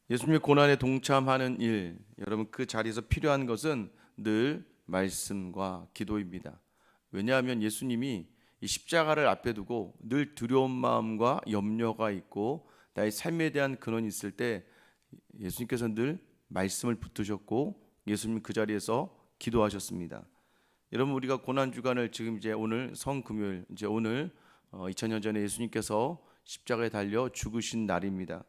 예수님의 고난에 동참하는 일, 여러분 그 자리에서 필요한 것은 늘 말씀과 기도입니다. 왜냐하면 예수님이 이 십자가를 앞에 두고 늘 두려운 마음과 염려가 있고 나의 삶에 대한 근원이 있을 때 예수님께서 늘 말씀을 붙드셨고 예수님 그 자리에서 기도하셨습니다. 여러분 우리가 고난 주간을 지금 이제 오늘 성금요일 이제 오늘 2000년 전에 예수님께서 십자가에 달려 죽으신 날입니다.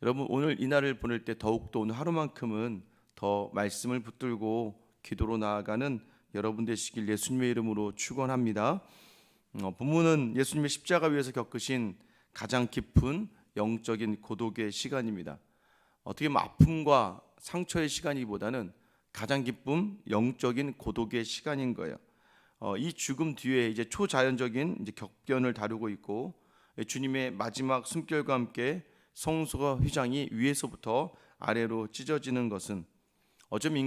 여러분 오늘 이 날을 보낼 때 더욱더 오늘 하루만큼은 더 말씀을 붙들고 기도로 나아가는 여러분 되시길 예수님의 이름으로 축원합니다. 본문은 예수님의 십자가 위에서 겪으신 가장 깊은 영적인 고독의 시간입니다. 어떻게 보면 아픔과 상처의 시간이보다는 가장 기쁜 영적인 고독의 시간인 거예요. 이 죽음 뒤에 이제 초자연적인 이제 격변을 다루고 있고 주님의 마지막 숨결과 함께 성소가 휘장이 위에서부터 아래로 찢어지는 것은 어쩌면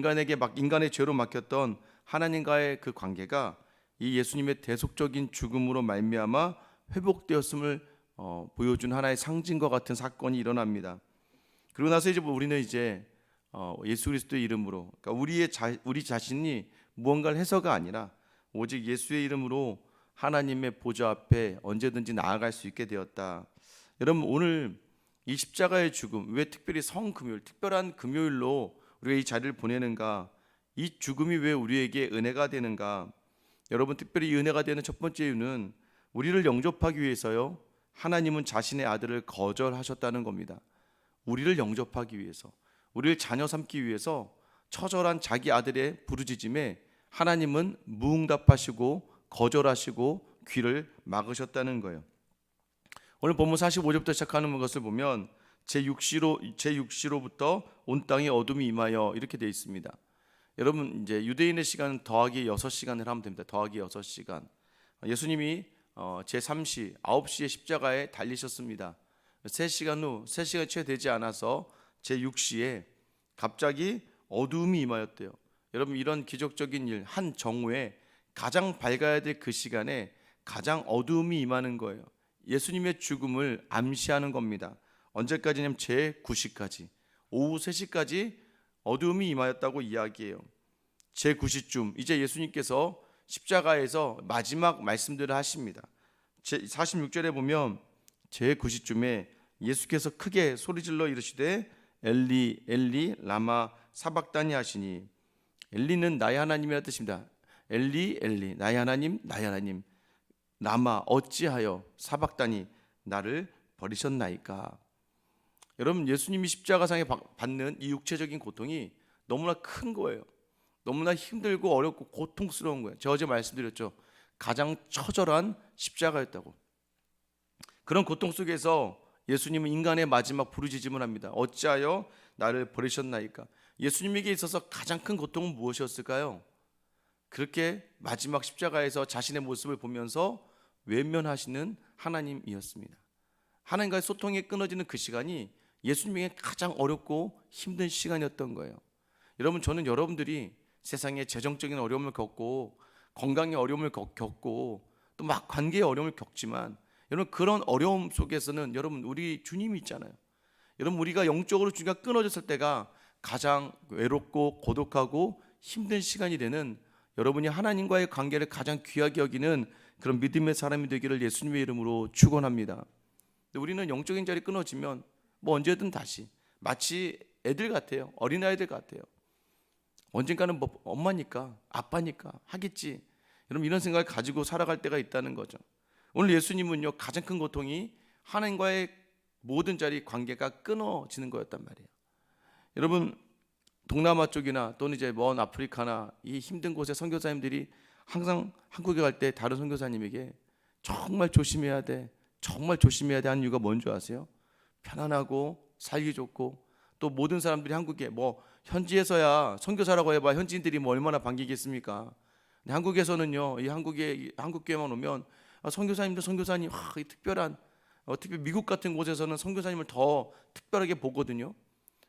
인간의 죄로 막혔던 하나님과의 그 관계가 이 예수님의 대속적인 죽음으로 말미암아 회복되었음을 보여준 하나의 상징과 같은 사건이 일어납니다. 그리고 나서 이제 우리는 이제 예수 그리스도의 이름으로, 그러니까 우리 자신이 무언가를 해서가 아니라 오직 예수의 이름으로 하나님의 보좌 앞에 언제든지 나아갈 수 있게 되었다. 여러분 오늘 이 십자가의 죽음, 왜 특별히 성금요일, 특별한 금요일로 우리가 이 자리를 보내는가? 이 죽음이 왜 우리에게 은혜가 되는가? 여러분 특별히 은혜가 되는 첫 번째 이유는 우리를 영접하기 위해서요, 하나님은 자신의 아들을 거절하셨다는 겁니다. 우리를 영접하기 위해서, 우리를 자녀 삼기 위해서 처절한 자기 아들의 부르짖음에 하나님은 무응답하시고 거절하시고 귀를 막으셨다는 거예요. 오늘 본문 45절부터 시작하는 것을 보면 제6시로부터 온 땅에 어둠이 임하여 이렇게 되어 있습니다. 여러분 이제 유대인의 시간은 더하기 6시간을 하면 됩니다. 더하기 6시간. 예수님이 제3시 9시에 십자가에 달리셨습니다. 3시간 후 3시간 채 되지 않아서 제6시에 갑자기 어두움이 임하였대요. 여러분 이런 기적적인 일, 한 정오에 가장 밝아야 될 그 시간에 가장 어두움이 임하는 거예요. 예수님의 죽음을 암시하는 겁니다. 언제까지냐면 제9시까지, 오후 3시까지 어두움이 임하였다고 이야기해요. 제9시쯤 이제 예수님께서 십자가에서 마지막 말씀들을 하십니다. 제46절에 보면 제9시쯤에 예수께서 크게 소리질러 이르시되 엘리 엘리 라마 사박다니 하시니, 엘리는 나의 하나님이라 뜻입니다. 엘리 엘리 나의 하나님 나의 하나님 라마 어찌하여 사박다니 나를 버리셨나이까. 여러분 예수님이 십자가상에 받는 이 육체적인 고통이 너무나 큰 거예요. 너무나 힘들고 어렵고 고통스러운 거예요. 제가 어제 말씀드렸죠. 가장 처절한 십자가였다고. 그런 고통 속에서 예수님은 인간의 마지막 부르짖음을 합니다. 어찌하여 나를 버리셨나이까. 예수님에게 있어서 가장 큰 고통은 무엇이었을까요? 그렇게 마지막 십자가에서 자신의 모습을 보면서 외면하시는 하나님이었습니다. 하나님과의 소통이 끊어지는 그 시간이 예수님에게 가장 어렵고 힘든 시간이었던 거예요. 여러분 저는 여러분들이 세상에 재정적인 어려움을 겪고 건강의 어려움을 겪고 또 막 관계의 어려움을 겪지만 여러분 그런 어려움 속에서는 여러분 우리 주님이 있잖아요. 여러분 우리가 영적으로 주님과 끊어졌을 때가 가장 외롭고 고독하고 힘든 시간이 되는, 여러분이 하나님과의 관계를 가장 귀하게 여기는 그런 믿음의 사람이 되기를 예수님의 이름으로 축원합니다. 우리는 영적인 자리 끊어지면 뭐 언제든 다시 마치 애들 같아요. 어린아이들 같아요. 언젠가는 뭐 엄마니까 아빠니까 하겠지, 여러분 이런 생각을 가지고 살아갈 때가 있다는 거죠. 오늘 예수님은요 가장 큰 고통이 하나님과의 모든 자리 관계가 끊어지는 거였단 말이에요. 여러분 동남아 쪽이나 또는 이제 먼 아프리카나 이 힘든 곳에 선교사님들이 항상 한국에 갈 때 다른 선교사님에게 정말 조심해야 돼, 정말 조심해야 돼 하는 이유가 뭔지 아세요? 편안하고 살기 좋고 또 모든 사람들이 한국에 뭐 현지에서야 선교사라고 해봐 현지인들이 뭐 얼마나 반기겠습니까? 근데 한국에서는요 이 한국 교회만 오면 선교사님도 선교사님 이 특별한 특히 미국 같은 곳에서는 선교사님을 더 특별하게 보거든요.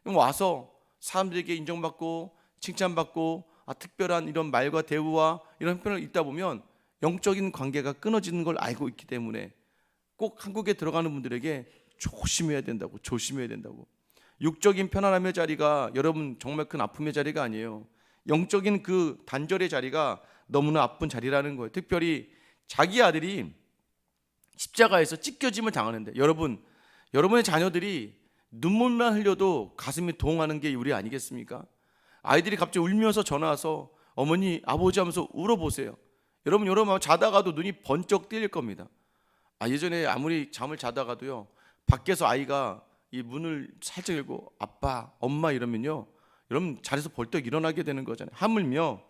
그럼 와서 사람들에게 인정받고 칭찬받고 특별한 이런 말과 대우와 이런 표현을 읽다 보면 영적인 관계가 끊어지는 걸 알고 있기 때문에 꼭 한국에 들어가는 분들에게 조심해야 된다고. 육적인 편안함의 자리가 여러분 정말 큰 아픔의 자리가 아니에요. 영적인 그 단절의 자리가 너무나 아픈 자리라는 거예요. 특별히 자기 아들이 십자가에서 찢겨짐을 당하는데, 여러분의 자녀들이 눈물만 흘려도 가슴이 동하는 게 우리 아니겠습니까? 아이들이 갑자기 울면서 전화 와서 어머니 아버지 하면서 울어보세요. 여러분 자다가도 눈이 번쩍 뜨일 겁니다. 예전에 아무리 잠을 자다가도요, 밖에서 아이가 이 문을 살짝 열고 아빠 엄마 이러면요, 여러분 자리에서 벌떡 일어나게 되는 거잖아요. 하물며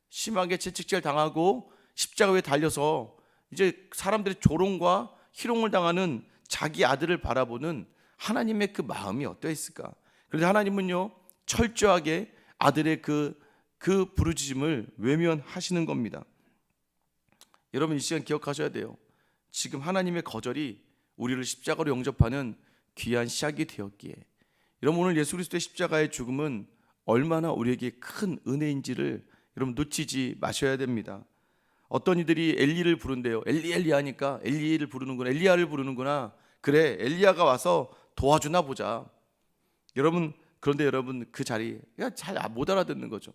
심하게 채찍질 당하고 십자가 위에 달려서 이제 사람들의 조롱과 희롱을 당하는 자기 아들을 바라보는 하나님의 그 마음이 어떠했을까? 그런데 하나님은요, 철저하게 아들의 그 부르짖음을 외면하시는 겁니다. 여러분 이 시간 기억하셔야 돼요. 지금 하나님의 거절이 우리를 십자가로 영접하는 귀한 시작이 되었기에, 여러분 오늘 예수 그리스도의 십자가의 죽음은 얼마나 우리에게 큰 은혜인지를 여러분 놓치지 마셔야 됩니다. 어떤 이들이 엘리를 부른대요. 엘리 하니까 엘리를 부르는구나, 엘리야를 부르는구나. 그래, 엘리야가 와서 도와주나 보자. 그런데 여러분 그 자리 잘 못 알아듣는 거죠.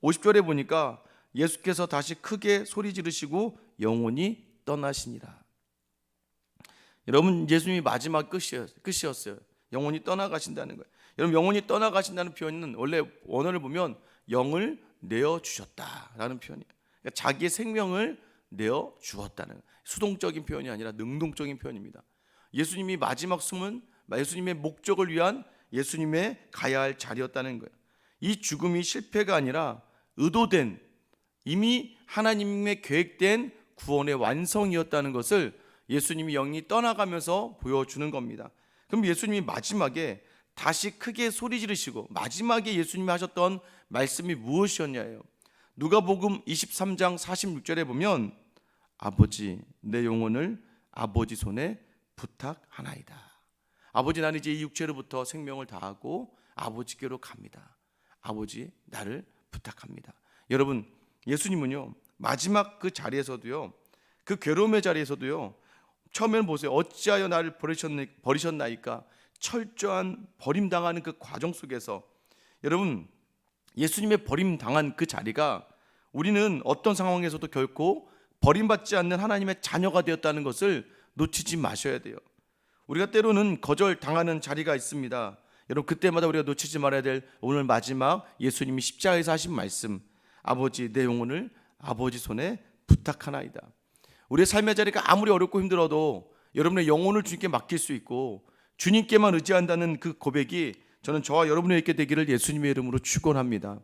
50절에 보니까 예수께서 다시 크게 소리 지르시고 영원히 떠나시니라. 여러분 예수님이 마지막 끝이었어요. 영원히 떠나가신다는 거예요. 여러분 영원히 떠나가신다는 표현은 원래 원어를 보면 영을 내어주셨다라는 표현이에요. 그러니까 자기의 생명을 내어주었다는, 수동적인 표현이 아니라 능동적인 표현입니다. 예수님이 마지막 숨은 예수님의 목적을 위한 예수님의 가야 할 자리였다는 거예요. 이 죽음이 실패가 아니라 의도된, 이미 하나님의 계획된 구원의 완성이었다는 것을 예수님이 영이 떠나가면서 보여주는 겁니다. 그럼 예수님이 마지막에 다시 크게 소리 지르시고 마지막에 예수님이 하셨던 말씀이 무엇이었냐예요. 누가복음 23장 46절에 보면 아버지 내 영혼을 아버지 손에 부탁하나이다. 아버지 나는 이제 이 육체로부터 생명을 다하고 아버지께로 갑니다. 아버지 나를 부탁합니다. 여러분 예수님은요 마지막 그 자리에서도요, 그 괴로움의 자리에서도요, 처음에는 보세요. 어찌하여 나를 버리셨나이까. 철저한 버림당하는 그 과정 속에서 여러분 예수님의 버림당한 그 자리가 우리는 어떤 상황에서도 결코 버림받지 않는 하나님의 자녀가 되었다는 것을 놓치지 마셔야 돼요. 우리가 때로는 거절당하는 자리가 있습니다. 여러분 그때마다 우리가 놓치지 말아야 될 오늘 마지막 예수님이 십자가에서 하신 말씀, 아버지 내 영혼을 아버지 손에 부탁하나이다. 우리의 삶의 자리가 아무리 어렵고 힘들어도 여러분의 영혼을 주님께 맡길 수 있고 주님께만 의지한다는 그 고백이 저는 저와 여러분에게 되기를 예수님의 이름으로 축원합니다.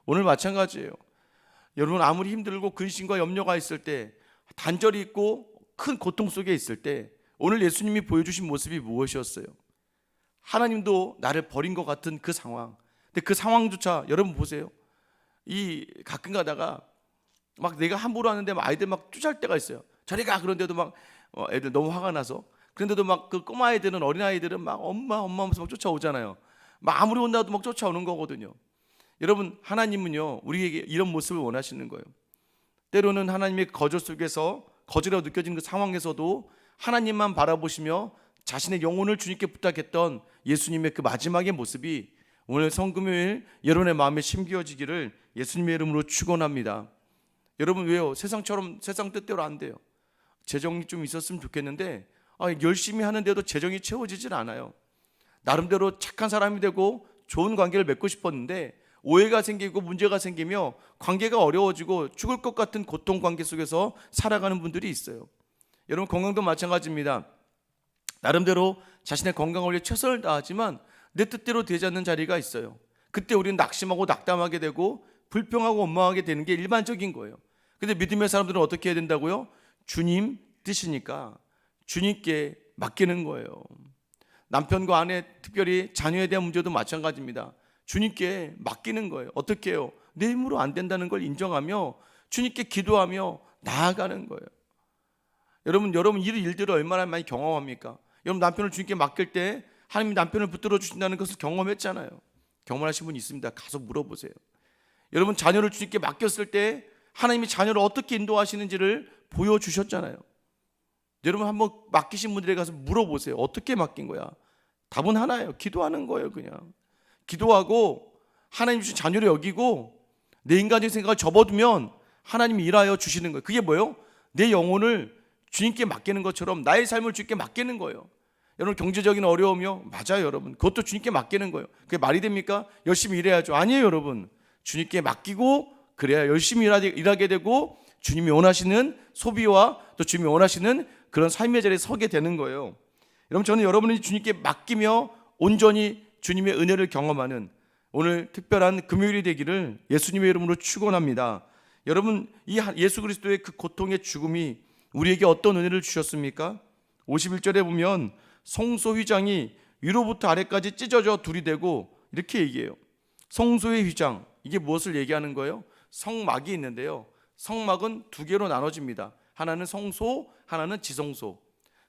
오늘 마찬가지예요. 여러분 아무리 힘들고 근심과 염려가 있을 때, 단절이 있고 큰 고통 속에 있을 때 오늘 예수님이 보여주신 모습이 무엇이었어요? 하나님도 나를 버린 것 같은 그 상황. 근데 그 상황조차 여러분 보세요. 가끔 가다가 막 내가 함부로 하는데 막 아이들 막 쫓아올 때가 있어요. 저리 가. 그런데도 막 애들 너무 화가 나서, 그런데도 막 그 꼬마 아이들은, 어린 아이들은 막 엄마 하면서 막 쫓아오잖아요. 막 아무리 혼나도 막 쫓아오는 거거든요. 여러분 하나님은요 우리에게 이런 모습을 원하시는 거예요. 때로는 하나님의 거절 속에서, 거절이라고 느껴지는 그 상황에서도 하나님만 바라보시며 자신의 영혼을 주님께 부탁했던 예수님의 그 마지막의 모습이 오늘 성금요일 여러분의 마음에 심겨지기를 예수님의 이름으로 축원합니다. 여러분 왜요? 세상 뜻대로 안 돼요. 재정이 좀 있었으면 좋겠는데 열심히 하는데도 재정이 채워지질 않아요. 나름대로 착한 사람이 되고 좋은 관계를 맺고 싶었는데 오해가 생기고 문제가 생기며 관계가 어려워지고 죽을 것 같은 고통 관계 속에서 살아가는 분들이 있어요. 여러분 건강도 마찬가지입니다. 나름대로 자신의 건강을 위해 최선을 다하지만 내 뜻대로 되지 않는 자리가 있어요. 그때 우리는 낙심하고 낙담하게 되고 불평하고 원망하게 되는 게 일반적인 거예요. 근데 믿음의 사람들은 어떻게 해야 된다고요? 주님 뜻이니까 주님께 맡기는 거예요. 남편과 아내, 특별히 자녀에 대한 문제도 마찬가지입니다. 주님께 맡기는 거예요. 어떻게 해요? 내 힘으로 안 된다는 걸 인정하며 주님께 기도하며 나아가는 거예요. 여러분 이 일들을 얼마나 많이 경험합니까? 여러분 남편을 주님께 맡길 때 하나님이 남편을 붙들어 주신다는 것을 경험했잖아요. 경험하신 분 있습니다. 가서 물어보세요. 여러분 자녀를 주님께 맡겼을 때 하나님이 자녀를 어떻게 인도하시는지를 보여주셨잖아요. 여러분 한번 맡기신 분들에 가서 물어보세요. 어떻게 맡긴 거야? 답은 하나예요. 기도하는 거예요. 그냥 기도하고 하나님 주신 자녀를 여기고 내 인간적인 생각을 접어두면 하나님이 일하여 주시는 거예요. 그게 뭐예요? 내 영혼을 주님께 맡기는 것처럼 나의 삶을 주님께 맡기는 거예요. 여러분 경제적인 어려움이요? 맞아요 여러분. 그것도 주님께 맡기는 거예요. 그게 말이 됩니까? 열심히 일해야죠. 아니에요 여러분. 주님께 맡기고 그래야 열심히 일하게 되고 주님이 원하시는 소비와 또 주님이 원하시는 그런 삶의 자리에 서게 되는 거예요. 여러분 저는 여러분이 주님께 맡기며 온전히 주님의 은혜를 경험하는 오늘 특별한 금요일이 되기를 예수님의 이름으로 축원합니다. 여러분 이 예수 그리스도의 그 고통의 죽음이 우리에게 어떤 은혜를 주셨습니까? 51절에 보면 성소 휘장이 위로부터 아래까지 찢어져 둘이 되고 이렇게 얘기해요. 성소의 휘장, 이게 무엇을 얘기하는 거예요? 성막이 있는데요, 성막은 두 개로 나눠집니다. 하나는 성소, 하나는 지성소.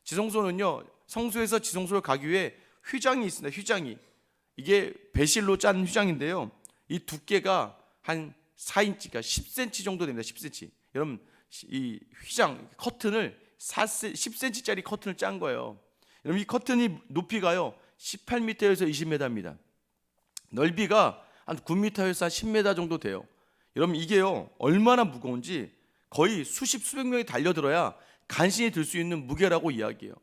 지성소는요, 성소에서 지성소를 가기 위해 휘장이 있습니다. 휘장이, 이게 배실로 짠 휘장인데요, 이 두께가 한 4인치가 10cm 정도 됩니다. 10cm. 여러분 이 휘장 커튼을 10cm짜리 커튼을 짠 거예요. 여러분 이 커튼이 높이가요 18m에서 20m입니다. 넓이가 한 9m에서 한 10m 정도 돼요. 여러분 이게요 얼마나 무거운지 거의 수백 명이 달려들어야 간신히 들 수 있는 무게라고 이야기해요.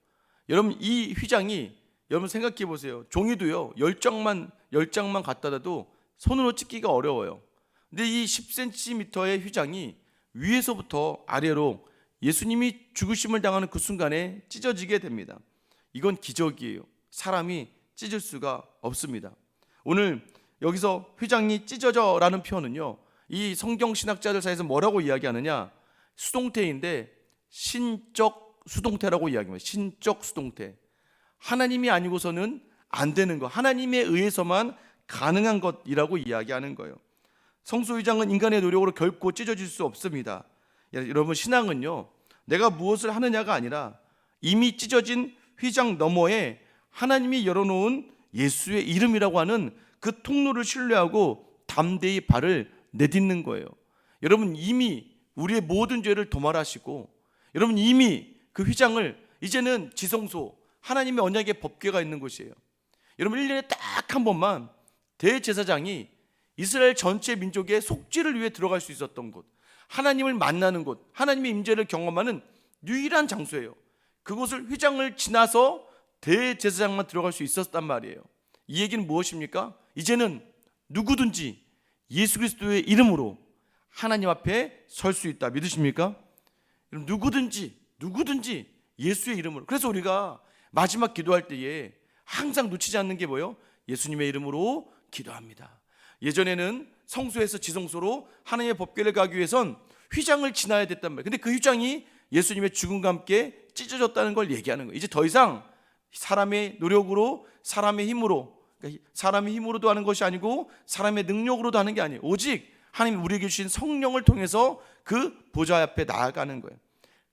여러분 이 휘장이, 여러분 생각해 보세요. 종이도요 10장만 갖다 놔도 손으로 찢기가 어려워요. 근데 이 10cm의 휘장이 위에서부터 아래로 예수님이 죽으심을 당하는 그 순간에 찢어지게 됩니다. 이건 기적이에요. 사람이 찢을 수가 없습니다. 오늘 여기서 휘장이 찢어져라는 표현은요, 이 성경 신학자들 사이에서 뭐라고 이야기하느냐, 수동태인데 신적 수동태라고 이야기합니다. 신적 수동태. 하나님이 아니고서는 안 되는 것, 하나님에 의해서만 가능한 것이라고 이야기하는 거예요. 성소 휘장은 인간의 노력으로 결코 찢어질 수 없습니다. 여러분 신앙은요, 내가 무엇을 하느냐가 아니라 이미 찢어진 휘장 너머에 하나님이 열어놓은 예수의 이름이라고 하는 그 통로를 신뢰하고 담대히 발을 내딛는 거예요. 여러분 이미 우리의 모든 죄를 도말하시고, 여러분 이미 그 휘장을, 이제는 지성소, 하나님의 언약의 법궤가 있는 곳이에요. 여러분 1년에 딱 한 번만 대제사장이 이스라엘 전체 민족의 속죄를 위해 들어갈 수 있었던 곳, 하나님을 만나는 곳, 하나님의 임재를 경험하는 유일한 장소예요. 그곳을 휘장을 지나서 대제사장만 들어갈 수 있었단 말이에요. 이 얘기는 무엇입니까? 이제는 누구든지 예수 그리스도의 이름으로 하나님 앞에 설 수 있다. 믿으십니까? 누구든지 예수의 이름으로. 그래서 우리가 마지막 기도할 때에 항상 놓치지 않는 게 뭐예요? 예수님의 이름으로 기도합니다. 예전에는 성소에서 지성소로 하나님의 법궤를 가기 위해선 휘장을 지나야 됐단 말이에요. 근데 그 휘장이 예수님의 죽음과 함께 찢어졌다는 걸 얘기하는 거예요. 이제 더 이상 사람의 노력으로, 사람의 힘으로, 그러니까 사람의 힘으로도 하는 것이 아니고 사람의 능력으로도 하는 게 아니에요. 오직 하나님 우리에게 주신 성령을 통해서 그 보좌 앞에 나아가는 거예요.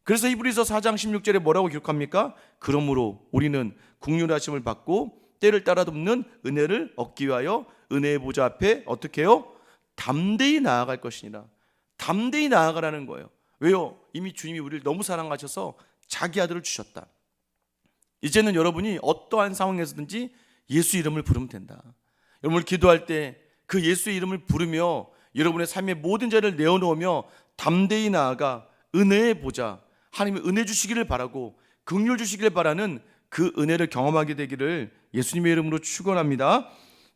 그래서 히브리서 4장 16절에 뭐라고 기록합니까? 그러므로 우리는 긍휼하심을 받고 때를 따라 돕는 은혜를 얻기 위하여 은혜의 보좌 앞에 어떻게 해요? 담대히 나아갈 것이니라. 담대히 나아가라는 거예요. 왜요? 이미 주님이 우리를 너무 사랑하셔서 자기 아들을 주셨다. 이제는 여러분이 어떠한 상황에서든지 예수 이름을 부르면 된다. 여러분 기도할 때 그 예수의 이름을 부르며 여러분의 삶의 모든 죄를 내어놓으며 담대히 나아가 은혜의 보좌, 하나님의 은혜 주시기를 바라고 긍휼 주시기를 바라는 그 은혜를 경험하게 되기를 예수님의 이름으로 축원합니다.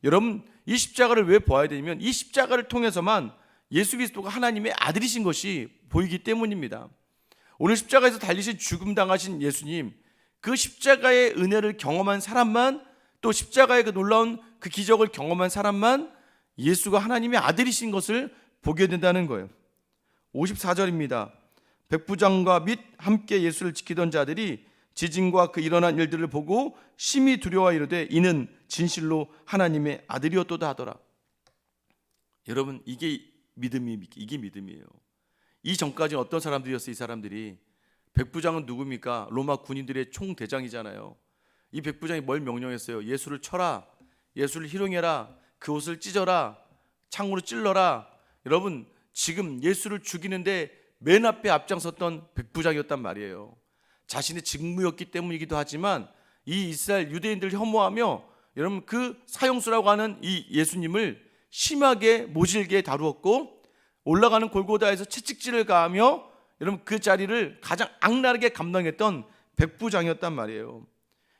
여러분 이 십자가를 왜 보아야 되냐면 이 십자가를 통해서만 예수 그리스도가 하나님의 아들이신 것이 보이기 때문입니다. 오늘 십자가에서 달리신 죽음 당하신 예수님, 그 십자가의 은혜를 경험한 사람만, 또 십자가의 그 놀라운 그 기적을 경험한 사람만 예수가 하나님의 아들이신 것을 보게 된다는 거예요. 54절입니다. 백부장과 및 함께 예수를 지키던 자들이 지진과 그 일어난 일들을 보고 심히 두려워 이르되 이는 진실로 하나님의 아들이었도다 하더라. 여러분 이게 믿음이에요. 이 전까지는 어떤 사람들이었어요? 이 사람들이, 백부장은 누굽니까? 로마 군인들의 총대장이잖아요. 이 백부장이 뭘 명령했어요? 예수를 쳐라, 예수를 희롱해라, 그 옷을 찢어라, 창으로 찔러라. 여러분 지금 예수를 죽이는데 맨 앞에 앞장섰던 백부장이었단 말이에요. 자신의 직무였기 때문이기도 하지만 이 이스라엘 유대인들을 혐오하며 여러분 그 사형수라고 하는 이 예수님을 심하게 모질게 다루었고, 올라가는 골고다에서 채찍질을 가하며 여러분 그 자리를 가장 악랄하게 감당했던 백부장이었단 말이에요.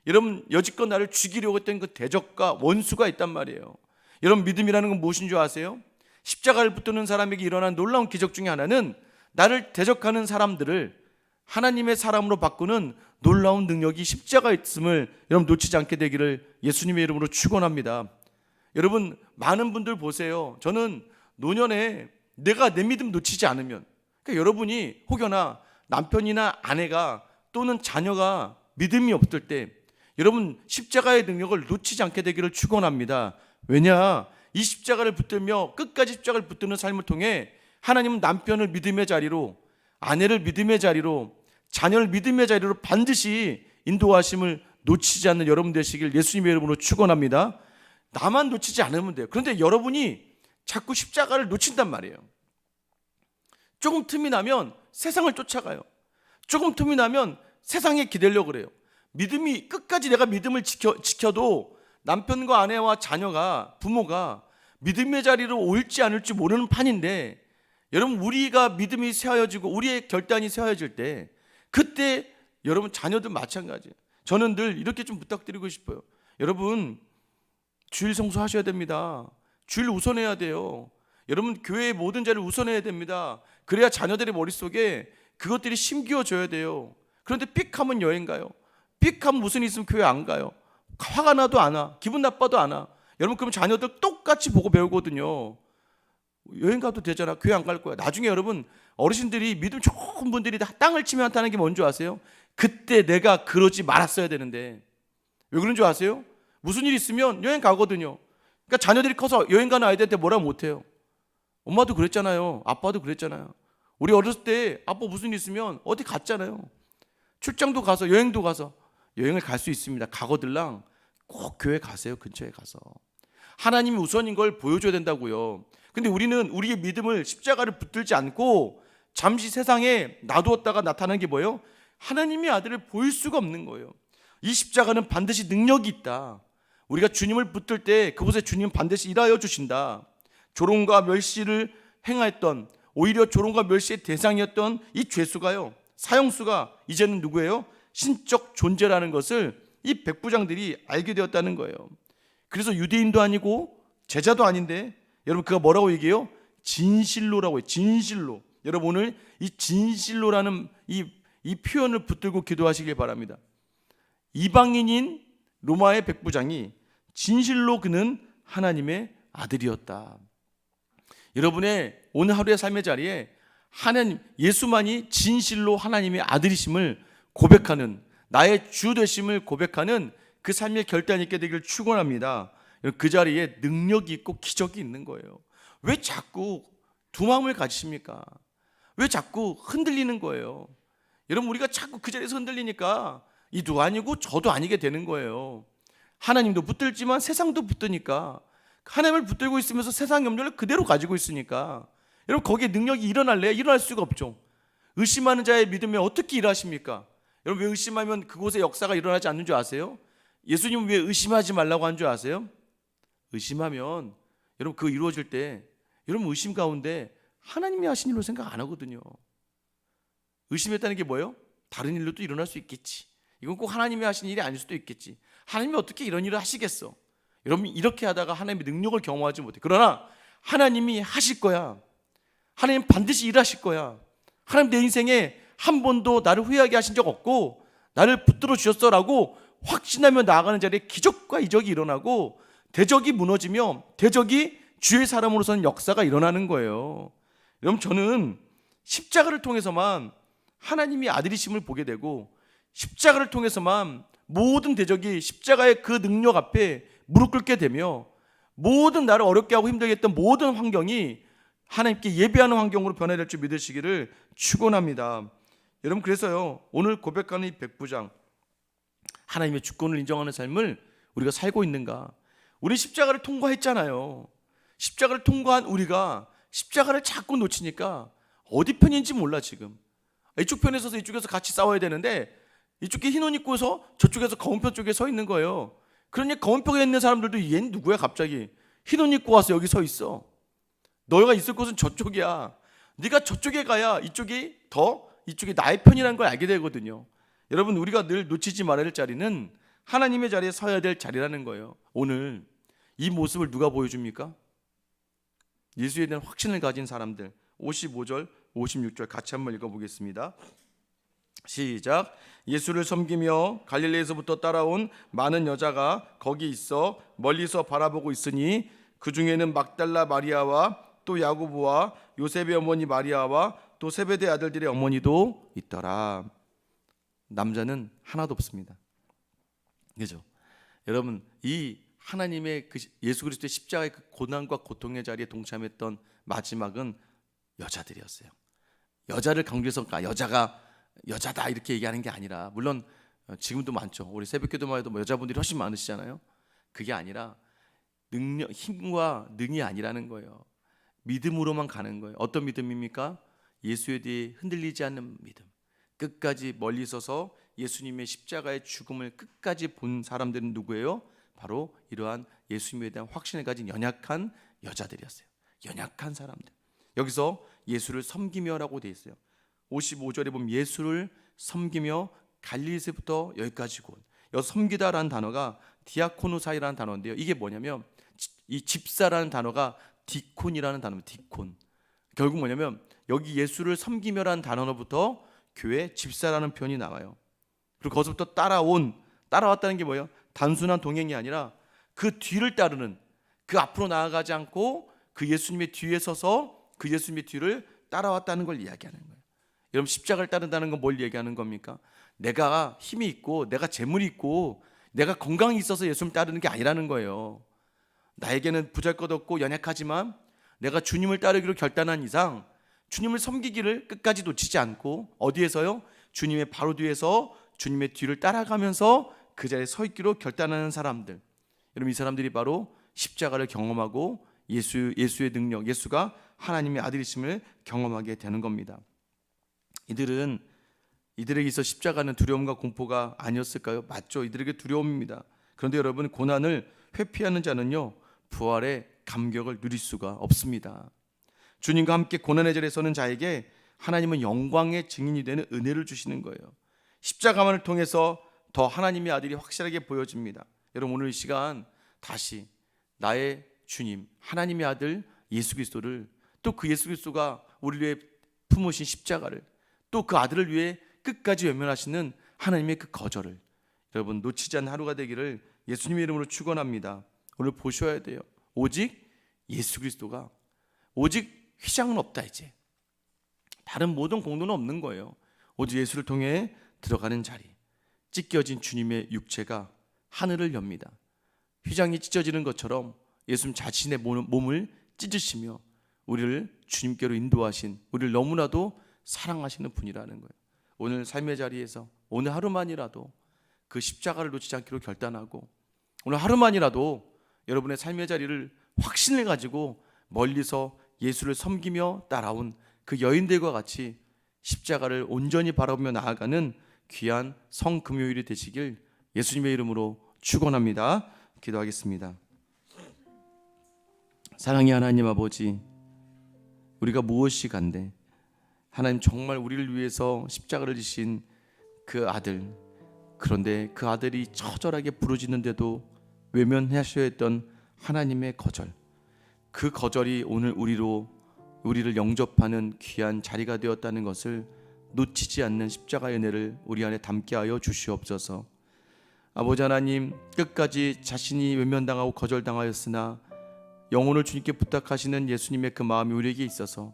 여러분 여지껏 나를 죽이려고 했던 그 대적과 원수가 있단 말이에요. 여러분 믿음이라는 건 무엇인 줄 아세요? 십자가를 붙드는 사람에게 일어난 놀라운 기적 중에 하나는 나를 대적하는 사람들을 하나님의 사람으로 바꾸는 놀라운 능력이 십자가에 있음을 여러분 놓치지 않게 되기를 예수님의 이름으로 축원합니다. 여러분 많은 분들 보세요. 저는 노년에 내가 내 믿음 놓치지 않으면, 그러니까 여러분이 혹여나 남편이나 아내가 또는 자녀가 믿음이 없을 때 여러분 십자가의 능력을 놓치지 않게 되기를 축원합니다. 왜냐? 이 십자가를 붙들며 끝까지 십자가를 붙드는 삶을 통해 하나님은 남편을 믿음의 자리로, 아내를 믿음의 자리로, 자녀를 믿음의 자리로 반드시 인도하심을 놓치지 않는 여러분 되시길 예수님의 이름으로 축원합니다. 나만 놓치지 않으면 돼요. 그런데 여러분이 자꾸 십자가를 놓친단 말이에요. 조금 틈이 나면 세상을 쫓아가요. 조금 틈이 나면 세상에 기대려고 그래요. 믿음이 끝까지 내가 믿음을 지켜도 남편과 아내와 자녀가, 부모가 믿음의 자리로 올지 않을지 모르는 판인데, 여러분 우리가 믿음이 세워지고 우리의 결단이 세워질 때, 그때 여러분 자녀들 마찬가지예요. 저는 늘 이렇게 좀 부탁드리고 싶어요. 여러분 주일 성수하셔야 됩니다. 주일 우선해야 돼요. 여러분 교회의 모든 자리를 우선해야 됩니다. 그래야 자녀들의 머릿속에 그것들이 심기어져야 돼요. 그런데 삑하면 여행 가요. 삑하면 무슨 일 있으면 교회 안 가요. 화가 나도 안 와. 기분 나빠도 안 와. 여러분 그럼 자녀들 똑같이 보고 배우거든요. 여행 가도 되잖아. 교회 안 갈 거야. 나중에 여러분 어르신들이 믿음 좋은 분들이 다 땅을 치며 한다는 게 뭔지 아세요? 그때 내가 그러지 말았어야 되는데. 왜 그런 줄 아세요? 무슨 일 있으면 여행 가거든요. 그러니까 자녀들이 커서 여행 가는 아이들한테 뭐라 못해요. 엄마도 그랬잖아요. 아빠도 그랬잖아요. 우리 어렸을 때 아빠 무슨 일 있으면 어디 갔잖아요. 출장도 가서 여행도 가서. 여행을 갈 수 있습니다. 가거들랑 꼭 교회 가세요. 근처에 가서. 하나님이 우선인 걸 보여줘야 된다고요. 근데 우리는 우리의 믿음을 십자가를 붙들지 않고 잠시 세상에 놔두었다가 나타나는 게 뭐예요? 하나님의 아들을 보일 수가 없는 거예요. 이 십자가는 반드시 능력이 있다. 우리가 주님을 붙들 때 그곳에 주님은 반드시 일하여 주신다. 조롱과 멸시를 행하였던, 오히려 조롱과 멸시의 대상이었던 이 죄수가요, 사형수가 이제는 누구예요? 신적 존재라는 것을 이 백부장들이 알게 되었다는 거예요. 그래서 유대인도 아니고 제자도 아닌데 여러분 그가 뭐라고 얘기해요? 진실로라고 해요. 진실로. 여러분 오늘 이 진실로라는 이 표현을 붙들고 기도하시길 바랍니다. 이방인인 로마의 백부장이 진실로 그는 하나님의 아들이었다. 여러분의 오늘 하루의 삶의 자리에 하나님, 예수만이 진실로 하나님의 아들이심을 고백하는, 나의 주 되심을 고백하는 그 삶의 결단이 있게 되길 축원합니다. 그 자리에 능력이 있고 기적이 있는 거예요. 왜 자꾸 두 마음을 가지십니까? 왜 자꾸 흔들리는 거예요? 여러분 우리가 자꾸 그 자리에서 흔들리니까 이도 아니고 저도 아니게 되는 거예요. 하나님도 붙들지만 세상도 붙드니까, 하나님을 붙들고 있으면서 세상 염려를 그대로 가지고 있으니까 여러분 거기에 능력이 일어날래요? 일어날 수가 없죠. 의심하는 자의 믿음에 어떻게 일하십니까? 여러분 왜 의심하면 그곳에 역사가 일어나지 않는 줄 아세요? 예수님은 왜 의심하지 말라고 한 줄 아세요? 의심하면 여러분 그거 이루어질 때 여러분 의심 가운데 하나님이 하신 일로 생각 안 하거든요. 의심했다는 게 뭐예요? 다른 일로도 일어날 수 있겠지. 이건 꼭 하나님이 하신 일이 아닐 수도 있겠지. 하나님이 어떻게 이런 일을 하시겠어? 여러분 이렇게 하다가 하나님의 능력을 경험하지 못해. 그러나 하나님이 하실 거야. 하나님 반드시 일하실 거야. 하나님 내 인생에 한 번도 나를 후회하게 하신 적 없고 나를 붙들어 주셨어라고 확신하며 나아가는 자리에 기적과 이적이 일어나고 대적이 무너지며 대적이 주의 사람으로서는 역사가 일어나는 거예요. 여러분 저는 십자가를 통해서만 하나님이 아들이심을 보게 되고, 십자가를 통해서만 모든 대적이 십자가의 그 능력 앞에 무릎 꿇게 되며 모든 나를 어렵게 하고 힘들게 했던 모든 환경이 하나님께 예배하는 환경으로 변화될 줄 믿으시기를 축원합니다. 여러분 그래서요 오늘 고백하는 이 백부장, 하나님의 주권을 인정하는 삶을 우리가 살고 있는가? 우리 십자가를 통과했잖아요. 십자가를 통과한 우리가 십자가를 자꾸 놓치니까 어디 편인지 몰라. 지금 이쪽 편에 서서 이쪽에서 같이 싸워야 되는데 이쪽에 흰 옷 입고서 저쪽에서 검은표 쪽에 서 있는 거예요. 그러니 검은표에 있는 사람들도 얘는 누구야 갑자기? 흰 옷 입고 와서 여기 서 있어. 너가 있을 곳은 저쪽이야. 네가 저쪽에 가야 이쪽이 나의 편이라는 걸 알게 되거든요. 여러분, 우리가 늘 놓치지 말아야 될 자리는 하나님의 자리에 서야 될 자리라는 거예요. 오늘 이 모습을 누가 보여줍니까? 예수에 대한 확신을 가진 사람들. 55절 56절 같이 한번 읽어보겠습니다. 시작. 예수를 섬기며 갈릴리에서부터 따라온 많은 여자가 거기 있어 멀리서 바라보고 있으니 그 중에는 막달라 마리아와 또 야고보와 요셉의 어머니 마리아와 또 세베대 아들들의 어머니도 있더라. 남자는 하나도 없습니다. 그죠? 여러분, 이 하나님의 그 예수 그리스도의 십자가의 그 고난과 고통의 자리에 동참했던 마지막은 여자들이었어요. 여자를 강조해서 여자가 여자다 이렇게 얘기하는 게 아니라, 물론 지금도 많죠. 우리 새벽기도만 해도 여자분들이 훨씬 많으시잖아요. 그게 아니라 능력, 힘과 능이 아니라는 거예요. 믿음으로만 가는 거예요. 어떤 믿음입니까? 예수에 대해 흔들리지 않는 믿음. 끝까지 멀리 서서 예수님의 십자가의 죽음을 끝까지 본 사람들은 누구예요? 바로 이러한 예수님에 대한 확신을 가진 연약한 여자들이었어요. 연약한 사람들. 여기서 예수를 섬기며라고 되어 있어요. 55절에 보면 예수를 섬기며 갈릴리에서부터 여기까지 곧. 여기 섬기다라는 단어가 디아코노사이라는 단어인데요. 이게 뭐냐면 이 집사라는 단어가 디콘이라는 단어입니다. 디콘. 결국 뭐냐면 여기 예수를 섬기며라는 단어로부터 교회 집사라는 표현이 나와요. 그리고 거기서부터 따라왔다는 게 뭐예요? 단순한 동행이 아니라 그 뒤를 따르는, 그 앞으로 나아가지 않고 그 예수님의 뒤에 서서 그 예수님의 뒤를 따라왔다는 걸 이야기하는 거예요. 여러분, 십자가를 따른다는 건 뭘 얘기하는 겁니까? 내가 힘이 있고 내가 재물이 있고 내가 건강이 있어서 예수님을 따르는 게 아니라는 거예요. 나에게는 보잘것없고 연약하지만 내가 주님을 따르기로 결단한 이상 주님을 섬기기를 끝까지 놓치지 않고 어디에서요? 주님의 바로 뒤에서 주님의 뒤를 따라가면서 그 자리에 서 있기로 결단하는 사람들. 여러분, 이 사람들이 바로 십자가를 경험하고 예수의 능력, 예수가 하나님의 아들이심을 경험하게 되는 겁니다. 이들에게 있어 십자가는 두려움과 공포가 아니었을까요? 맞죠. 이들에게 두려움입니다. 그런데 여러분, 고난을 회피하는 자는요, 부활의 감격을 누릴 수가 없습니다. 주님과 함께 고난의 자리에 서는 자에게 하나님은 영광의 증인이 되는 은혜를 주시는 거예요. 십자가만을 통해서 더 하나님의 아들이 확실하게 보여집니다. 여러분, 오늘 이 시간 다시 나의 주님, 하나님의 아들 예수 그리스도를, 또 그 예수 그리스도가 우리를 위해 품으신 십자가를, 또 그 아들을 위해 끝까지 외면하시는 하나님의 그 거절을 여러분 놓치지 않는 하루가 되기를 예수님의 이름으로 축원합니다. 오늘 보셔야 돼요. 오직 예수 그리스도가, 오직 휘장은 없다. 이제 다른 모든 공로는 없는 거예요. 오직 예수를 통해 들어가는 자리, 찢겨진 주님의 육체가 하늘을 엽니다. 휘장이 찢어지는 것처럼 예수님 자신의 몸을 찢으시며 우리를 주님께로 인도하신, 우리를 너무나도 사랑하시는 분이라는 거예요. 오늘 삶의 자리에서 오늘 하루만이라도 그 십자가를 놓치지 않기로 결단하고, 오늘 하루만이라도 여러분의 삶의 자리를 확신을 가지고 멀리서 예수를 섬기며 따라온 그 여인들과 같이 십자가를 온전히 바라보며 나아가는 귀한 성금요일이 되시길 예수님의 이름으로 축원합니다. 기도하겠습니다. 사랑의 하나님 아버지, 우리가 무엇이 간데 하나님 정말 우리를 위해서 십자가를 지신 그 아들, 그런데 그 아들이 처절하게 부르짖는데도 외면하셔야 했던 하나님의 거절, 그 거절이 오늘 우리를 영접하는 귀한 자리가 되었다는 것을 놓치지 않는 십자가의 은혜를 우리 안에 담게 하여 주시옵소서. 아버지 하나님, 끝까지 자신이 외면당하고 거절당하였으나 영혼을 주님께 부탁하시는 예수님의 그 마음이 우리에게 있어서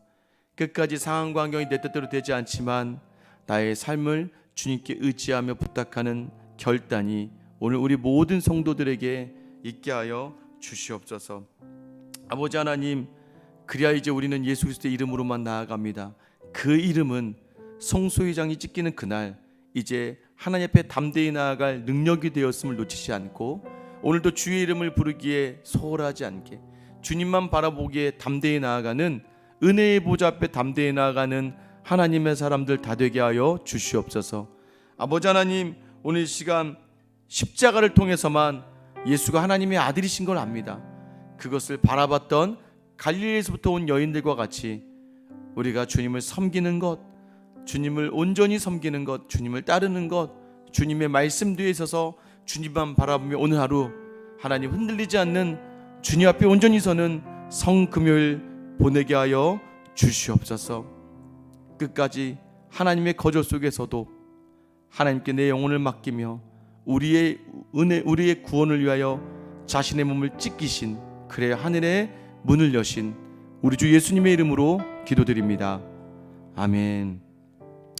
끝까지 상황과 환경이 내 뜻대로 되지 않지만 나의 삶을 주님께 의지하며 부탁하는 결단이 오늘 우리 모든 성도들에게 있게 하여 주시옵소서. 아버지 하나님, 그래야 이제 우리는 예수 그리스도의 이름으로만 나아갑니다. 그 이름은 성소회장이 찢기는 그날 이제 하나님 앞에 담대히 나아갈 능력이 되었음을 놓치지 않고, 오늘도 주의 이름을 부르기에 소홀하지 않게 주님만 바라보기에 담대히 나아가는, 은혜의 보좌 앞에 담대히 나아가는 하나님의 사람들 다 되게 하여 주시옵소서. 아버지 하나님, 오늘 이 시간 십자가를 통해서만 예수가 하나님의 아들이신 걸 압니다. 그것을 바라봤던 갈릴리에서부터 온 여인들과 같이 우리가 주님을 섬기는 것, 주님을 온전히 섬기는 것, 주님을 따르는 것, 주님의 말씀 뒤에 서서 주님만 바라보며 오늘 하루 하나님 흔들리지 않는 주님 앞에 온전히 서는 성금요일 보내게 하여 주시옵소서. 끝까지 하나님의 거저 속에서도 하나님께 내 영혼을 맡기며 우리의 은혜, 우리의 구원을 위하여 자신의 몸을 찢기신, 그래 하늘의 문을 여신 우리 주 예수님의 이름으로 기도드립니다. 아멘.